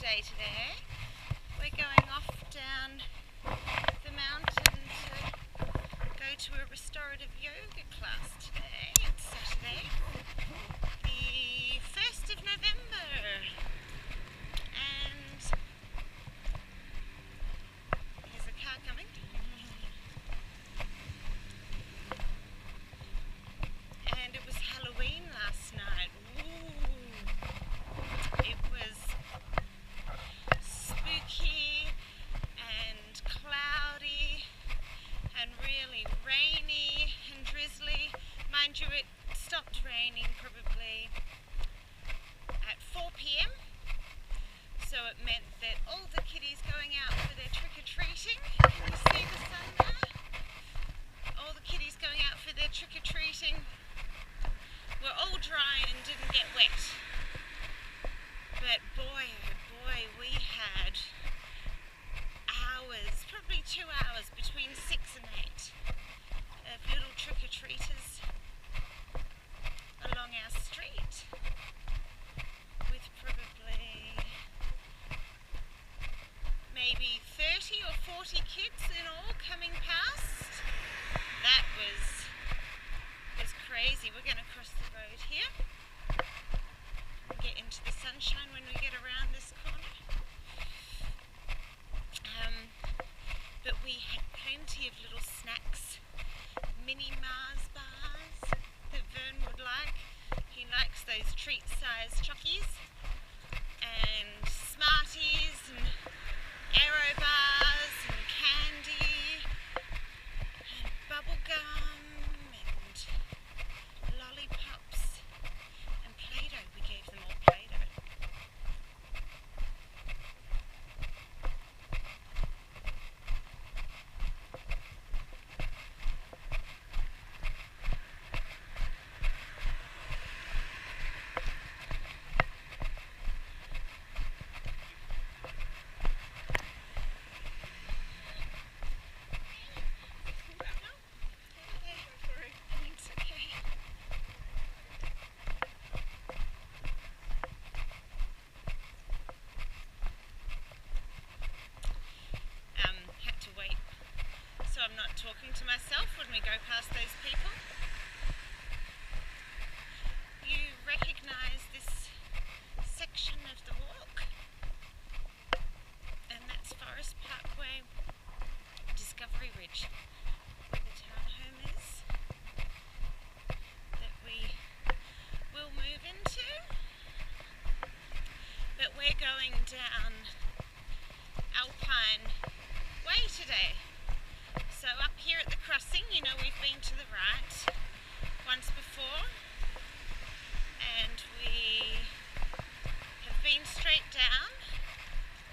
day today. We're going off down the mountain to go to a restorative yoga class today. It's Saturday, the 1st of November, and there's a car coming. And it was Halloween last night. Ooh. It was spooky and cloudy and really rainy and drizzly. Mind you, it stopped raining probably at 4 p.m. So it meant that all the kiddies going out for their trick-or-treating, you see the sun there? All the kiddies going out for their trick-or-treating were all dry and didn't get wet. But boy, oh boy, we had hours, probably 2 hours, between 6 and 8 of little trick-or-treaters along our street with probably maybe 30 or 40 kids in all coming past. That was crazy. We're going to cross the road here and get into the sunshine when we get around this corner. But we had plenty of little snacks, mini Mars bars that Vern would like. He likes those treat-sized chockies, and Smarties and Aero bars and candy and bubble gum and lollipops and Play-Doh. We gave them all Play-Doh. I'm not talking to myself when we go past those people. You recognise this section of the walk, and that's Forest Parkway, Discovery Ridge, where the townhome is that we will move into. But we're going down Alpine Way today. So up here at the crossing, you know, we've been to the right once before, and we have been straight down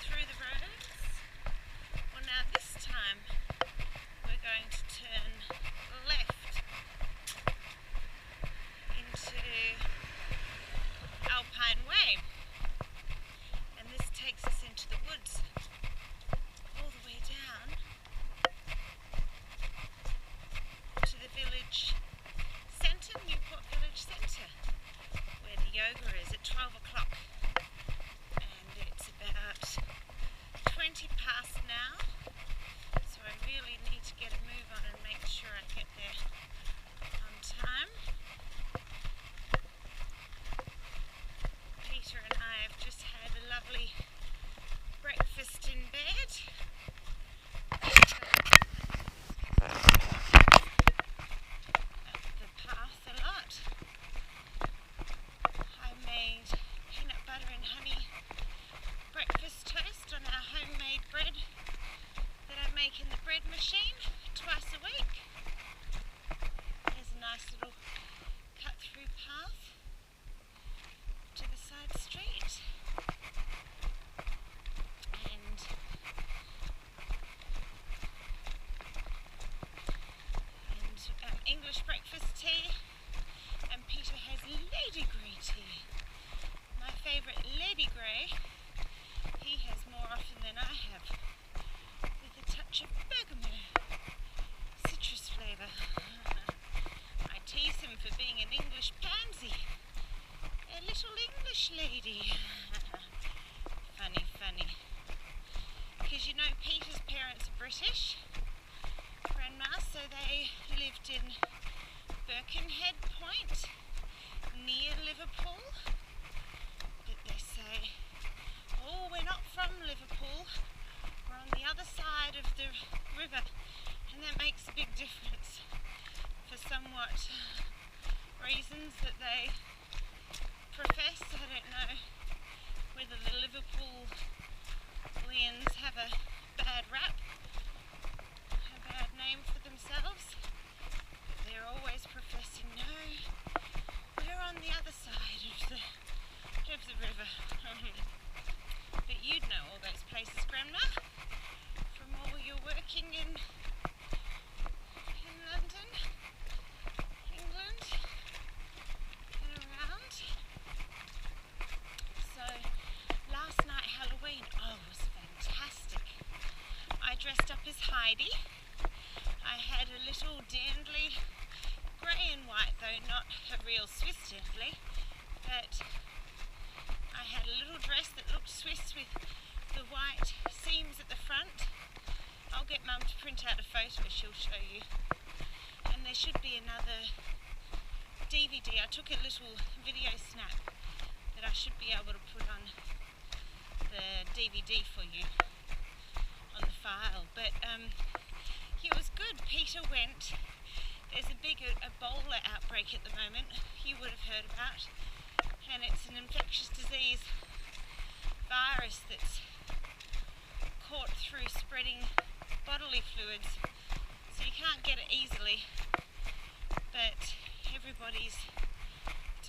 through the roads. Well, now this time we're going to turn left into Alpine Way, and this takes us into the woods all the way down to the village centre, Newport Village Centre, where the yoga is at 12 o'clock, and it's about 20 past now, so I really need to get a move on and make sure I get there on time. Peter and I have just had a lovely breakfast in bed. they profess. I don't know whether the Liverpoolians have a bad rap, a bad name for themselves, but they're always professing, no, we're on the other side of the river. But you'd know all those places, Grandma, from all your working in London, England, and around. So last night, Halloween, was fantastic. I dressed up as Heidi. I had a little dandly, grey and white though, not a real Swiss dandly, but I had a little dress that looked Swiss with the white seams at the front. I'll get Mum to print out a photo, she'll show you. And there should be another DVD. I took a little video snap that I should be able to put on the DVD for you on the file. But it was good. Peter went. There's a big Ebola outbreak at the moment, you would have heard about. And it's an infectious disease virus that's caught through spreading bodily fluids, so you can't get it easily, but it's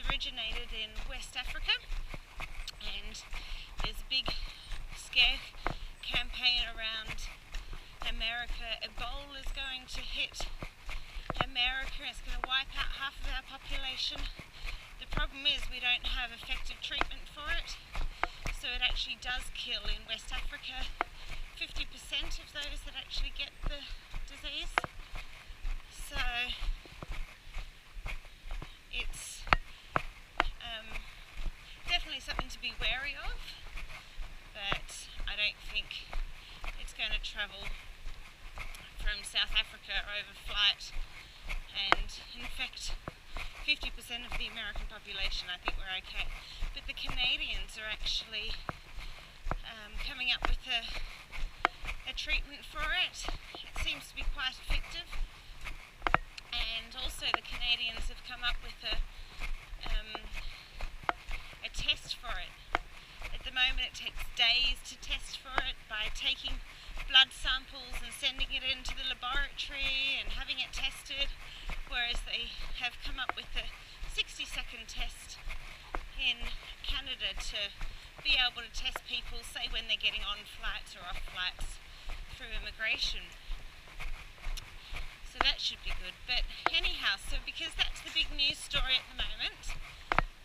originated in West Africa, and there's a big scare campaign around America. Ebola is going to hit America, it's going to wipe out half of our population. The problem is we don't have effective treatment for it, so it actually does kill in West Africa 50% of those that actually get the disease. So it's definitely something to be wary of, but I don't think it's going to travel from South Africa over flight and infect 50% of the American population. I think we're okay. But the Canadians are actually coming up with a treatment for it. It seems to be quite effective. And also the Canadians have come up with a test for it. At the moment it takes days to test for it by taking blood samples and sending it into the laboratory and having it tested, whereas they have come up with a 60-second test in Canada to be able to test people, say when they're getting on flights or off flights through immigration. So that should be good. But anyhow, so because that's the big news story at the moment,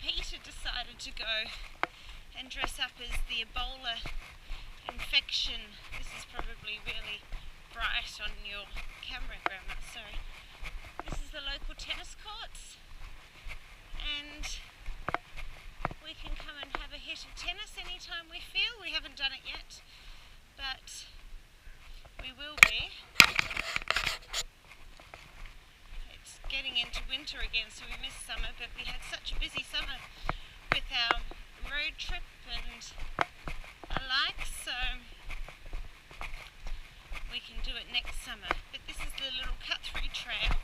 Peter decided to go and dress up as the Ebola infection. This is probably really bright on your camera, Grandma, sorry. This is the local tennis courts, and we can come and have a hit of tennis anytime we feel. We haven't done it yet, but we will be. It's getting into winter again, so we missed summer, but we had such a busy summer with our road trip and alike, so we can do it next summer. But this is the little cut-through trail.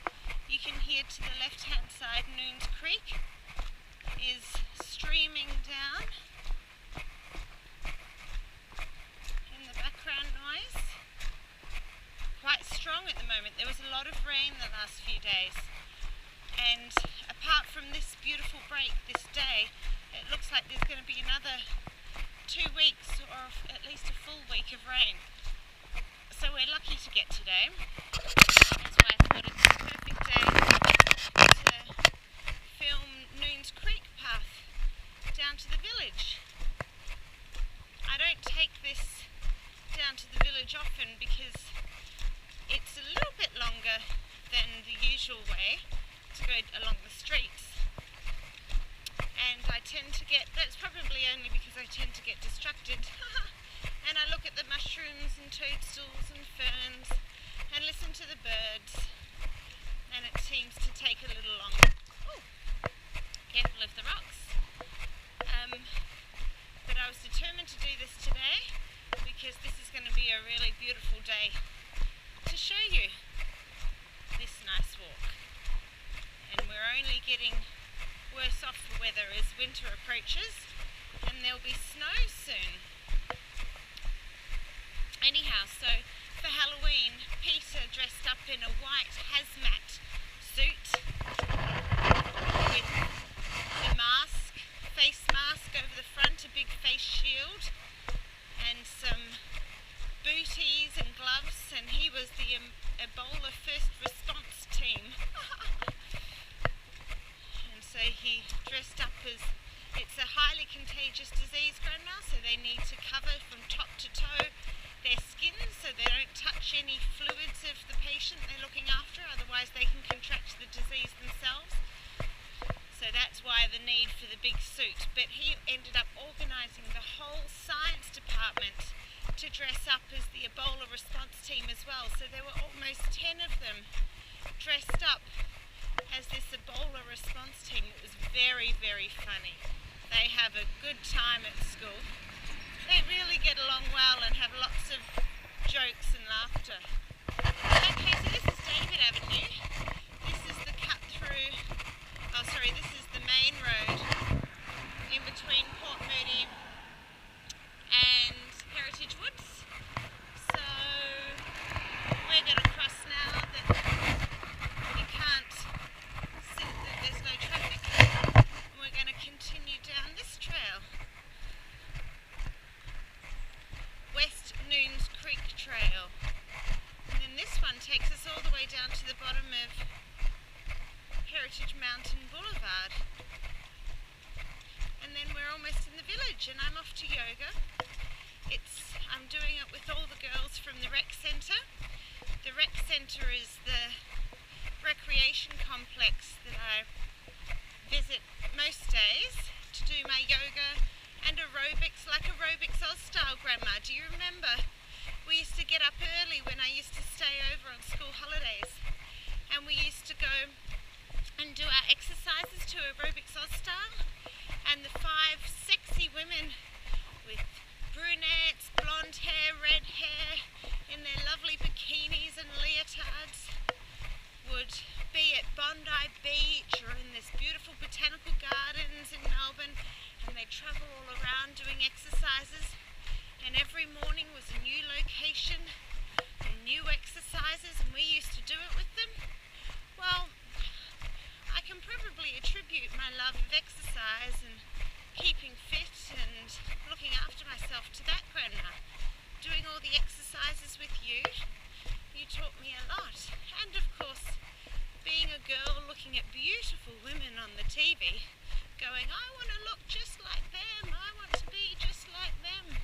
You can hear to the left-hand side, Noons Creek is streaming down in the background noise. Quite strong at the moment. There was a lot of rain the last few days, and apart from this beautiful break this day, it looks like there's going to be another 2 weeks or at least a full week of rain. So we're lucky to get today. That's why I thought it's a perfect day to film Noons Creek path down to the village. I don't take this down to the village often because it's a little bit longer than the usual way to go along the streets. And I tend to get, that's probably only because I tend to get distracted. And I look at the mushrooms and toadstools and ferns and listen to the birds, and it seems to take a little longer. Ooh, careful of the rocks. But I was determined to do this today because this is going to be a really beautiful day to show you this nice walk. And we're only getting worse off winter approaches and there'll be snow soon. Anyhow, so for Halloween, Peter dressed up in a white hazmat suit with the mask, face mask over the front, a big face shield, and some booties and gloves, and he was the Ebola first response team. And so he dressed up as, it's a highly contagious disease, Grandma, so they need to cover from top to toe their skin so they don't touch any fluids of the patient they're looking after, otherwise they can contract the disease themselves. So that's why the need for the big suit. But he ended up organising the whole science department to dress up as the Ebola response team as well. So there were almost 10 of them dressed up as this Ebola response team. It was very, very funny. They have a good time at school. They really get along well and have lots of jokes and laughter. Okay, so this is David Avenue. This is the cut through, this is the main road in between Port Moody and Heritage Woods. So we're going to cross now that you can't see that there's no traffic. And we're going to continue down this trail. West Noons Creek Trail. And then this one takes us all the way down to the bottom of Heritage Mountain Boulevard. And then we're almost in the village and I'm off to yoga. I'm doing it with all the girls from the rec centre. The rec centre is the recreation complex that I visit most days to do my yoga and aerobics, like Aerobics Oz style, Grandma. Do you remember? We used to get up early when I used to stay over on school holidays, and we used to go and do our exercises to Aerobics Oz style, and the 5 sexy women with brunettes, blonde hair, red hair, in their lovely bikinis and leotards would be at Bondi Beach or in this beautiful botanical gardens in Melbourne, and they'd travel all around doing exercises, and every morning was a new location and new exercises, and we used to do it with them. Well, I can probably attribute my love of exercise and keeping fit and looking after myself to that, Grandma. Doing all the exercises with you, you taught me a lot. And of course, being a girl looking at beautiful women on the TV, going, I want to look just like them, I want to be just like them.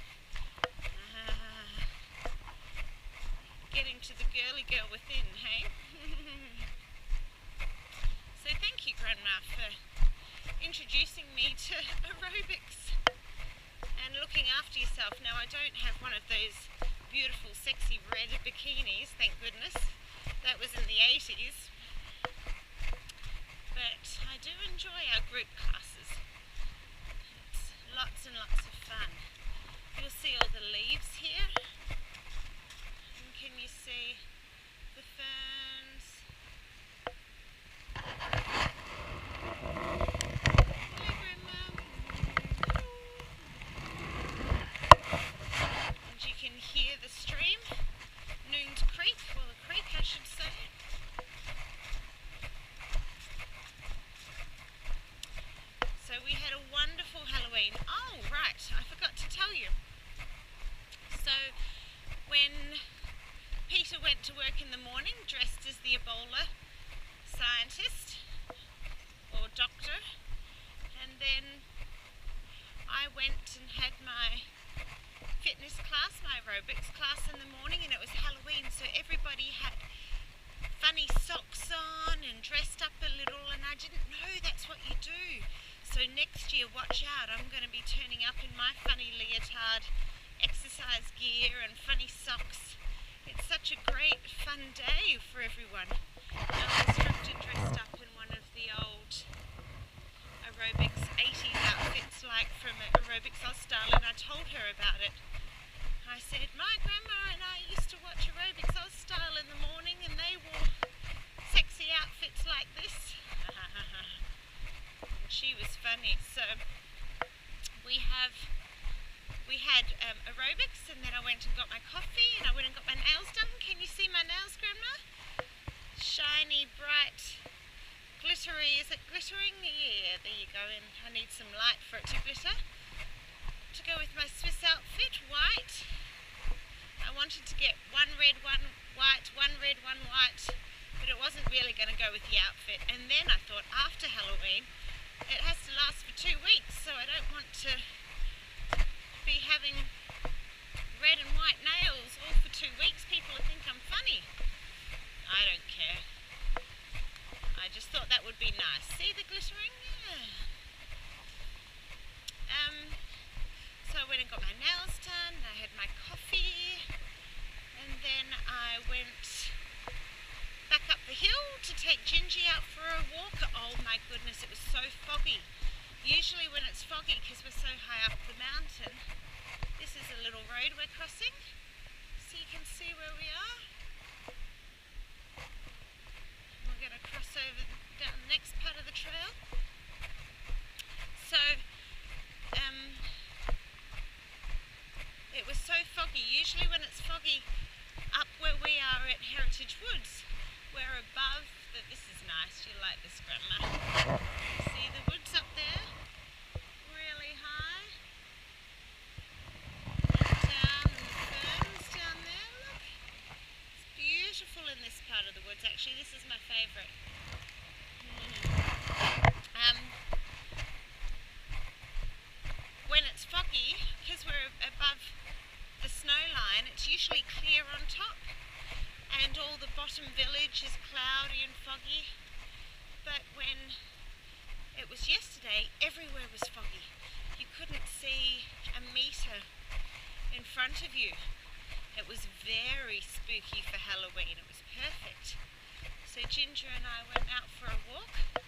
Getting to the girly girl within, hey? So thank you, Grandma, for introducing me to aerobics and looking after yourself. Now, I don't have one of those beautiful, sexy red bikinis, thank goodness. That was in the 80s. But I do enjoy our group classes. It's lots and lots of fun. You'll see all the leaves here. And can you see the ferns? And you can hear the stream, Noons Creek, or the creek I should say. So we had a wonderful Halloween. Oh, right, I forgot to tell you. So when Peter went to work in the morning dressed as the Ebola scientist or doctor, and then I went and had my fitness class, my aerobics class in the morning, and it was Halloween, so everybody had funny socks on and dressed up a little, and I didn't know that's what you do. So next year, watch out, I'm going to be turning up in my funny leotard, exercise gear and funny socks. It's such a great fun day for everyone. Our instructor dressed up in one of the old aerobics 80s outfits, like from Aerobics Oz style, and I told her about it. I said, my grandma and I used to watch Aerobics Oz style in the morning, and they wore sexy outfits like this. And she was funny. So we had aerobics, and then I went and got my coffee, and I went and got my nails done. Can you see my nails, Grandma? Shiny, bright, glittery. Is it glittering? Yeah, there you go. And I need some light for it to glitter. To go with my Swiss outfit, white. I wanted to get one red, one white, one red, one white, but it wasn't really going to go with the outfit. And then I thought, after Halloween, it has to last for 2 weeks, so I don't want to be having red and white nails all for 2 weeks. People will think I'm funny. I don't care. I just thought that would be nice. See the glittering? Yeah. So I went and got my nails done, I had my coffee, and then I went back up the hill to take Gingy out for a walk. Oh my goodness, it was so foggy. Usually when it's foggy, because we're so high up the mountain, this is a little road we're crossing, so you can see where we are. We're going to cross over down the next part of the trail. So it was so foggy. Usually when it's foggy up where we are at Heritage Woods, we're above this is nice. You like this, Grandma? See the woods up there? Really high. And down, and the ferns down there. Look. It's beautiful in this part of the woods. Actually, this is my favourite. When it's foggy, because we're above the snow line, it's usually clear on top, and all the bottom village is cloudy and foggy. But when it was yesterday, everywhere was foggy. You couldn't see a metre in front of you. It was very spooky for Halloween. It was perfect. So Ginger and I went out for a walk.